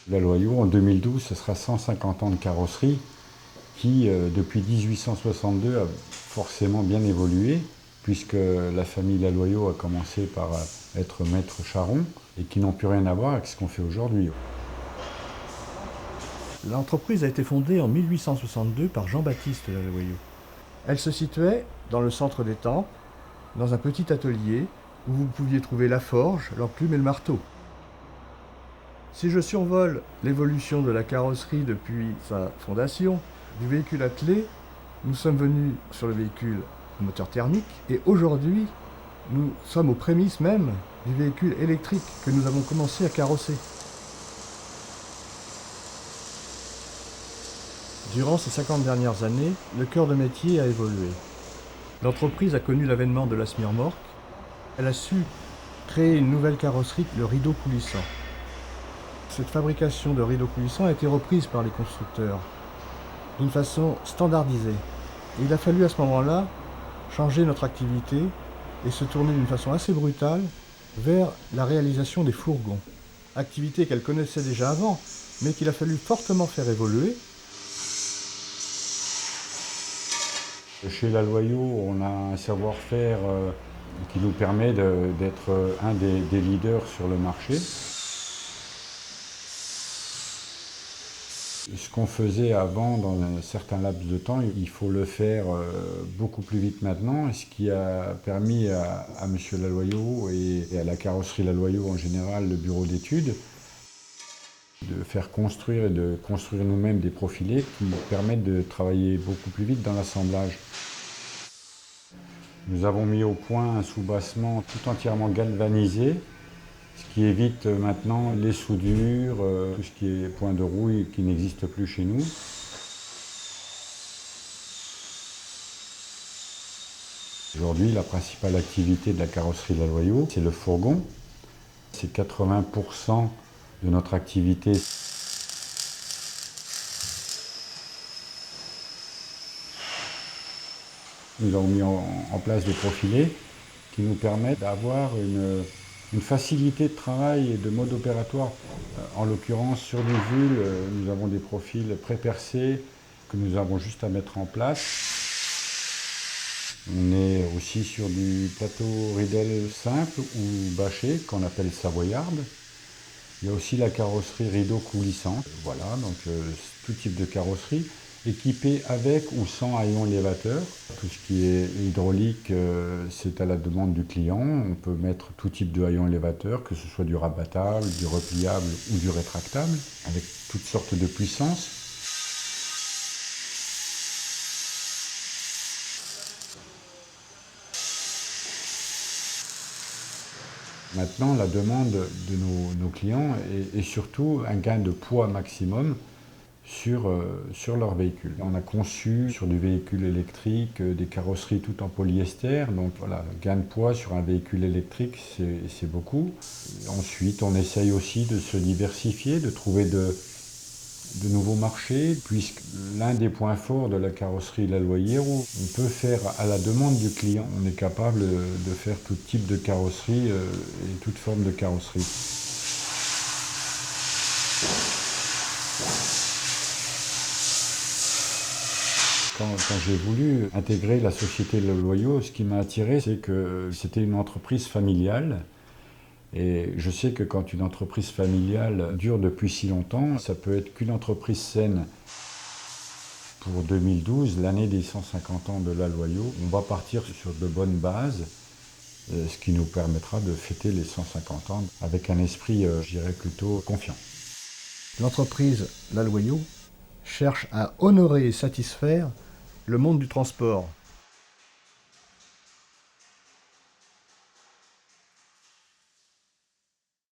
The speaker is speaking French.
La Loyau, en 2012, ce sera 150 ans de carrosserie qui, depuis 1862, a forcément bien évolué, puisque la famille Laloyau a commencé par être maître charron et qui n'ont plus rien à voir avec ce qu'on fait aujourd'hui. L'entreprise a été fondée en 1862 par Jean-Baptiste Laloyau. Elle se situait dans le centre d'Étampes, dans un petit atelier où vous pouviez trouver la forge, l'enclume et le marteau. Si je survole l'évolution de la carrosserie depuis sa fondation, du véhicule attelé, nous sommes venus sur le véhicule moteur thermique et aujourd'hui, nous sommes aux prémices même du véhicule électrique que nous avons commencé à carrosser. Durant ces 50 dernières années, le cœur de métier a évolué. L'entreprise a connu l'avènement de la semi-remorque. Elle a su créer une nouvelle carrosserie, le rideau coulissant. Cette fabrication de rideaux coulissants a été reprise par les constructeurs d'une façon standardisée. Et il a fallu à ce moment-là changer notre activité et se tourner d'une façon assez brutale vers la réalisation des fourgons. Activité qu'elle connaissait déjà avant, mais qu'il a fallu fortement faire évoluer. Chez Laloyau, on a un savoir-faire qui nous permet d'être un des leaders sur le marché. Ce qu'on faisait avant dans un certain laps de temps, il faut le faire beaucoup plus vite maintenant, ce qui a permis à M. Laloyau et à la carrosserie Laloyau en général, le bureau d'études, de faire construire et de construire nous-mêmes des profilés qui permettent de travailler beaucoup plus vite dans l'assemblage. Nous avons mis au point un soubassement tout entièrement galvanisé, ce qui évite maintenant les soudures, tout ce qui est point de rouille qui n'existe plus chez nous. Aujourd'hui, la principale activité de la carrosserie Laloyau, c'est le fourgon. C'est 80% de notre activité. Nous avons mis en place des profilés qui nous permettent d'avoir une facilité de travail et de mode opératoire. En l'occurrence, sur les vulles, nous avons des profils pré-percés que nous avons juste à mettre en place. On est aussi sur du plateau Riedel simple ou bâché, qu'on appelle savoyarde. Il y a aussi la carrosserie rideau coulissante. Voilà, donc tout type de carrosserie, équipée avec ou sans haillons élévateurs. Tout ce qui est hydraulique, c'est à la demande du client. On peut mettre tout type de haillons élévateurs, que ce soit du rabattable, du repliable ou du rétractable, avec toutes sortes de puissances. Maintenant, la demande de nos clients est surtout un gain de poids maximum sur leur véhicule. On a conçu sur du véhicule électrique des carrosseries toutes en polyester. Donc voilà, gain de poids sur un véhicule électrique, c'est beaucoup. Et ensuite, on essaye aussi de se diversifier, de trouver de nouveaux marchés, puisque l'un des points forts de la carrosserie Laloyau, on peut faire à la demande du client. On est capable de faire tout type de carrosserie et toute forme de carrosserie. Quand j'ai voulu intégrer la société Laloyau, ce qui m'a attiré, c'est que c'était une entreprise familiale. Et je sais que quand une entreprise familiale dure depuis si longtemps, ça peut être qu'une entreprise saine. Pour 2012, l'année des 150 ans de Laloyau, on va partir sur de bonnes bases, ce qui nous permettra de fêter les 150 ans avec un esprit, je dirais, plutôt confiant. L'entreprise Laloyau cherche à honorer et satisfaire le monde du transport.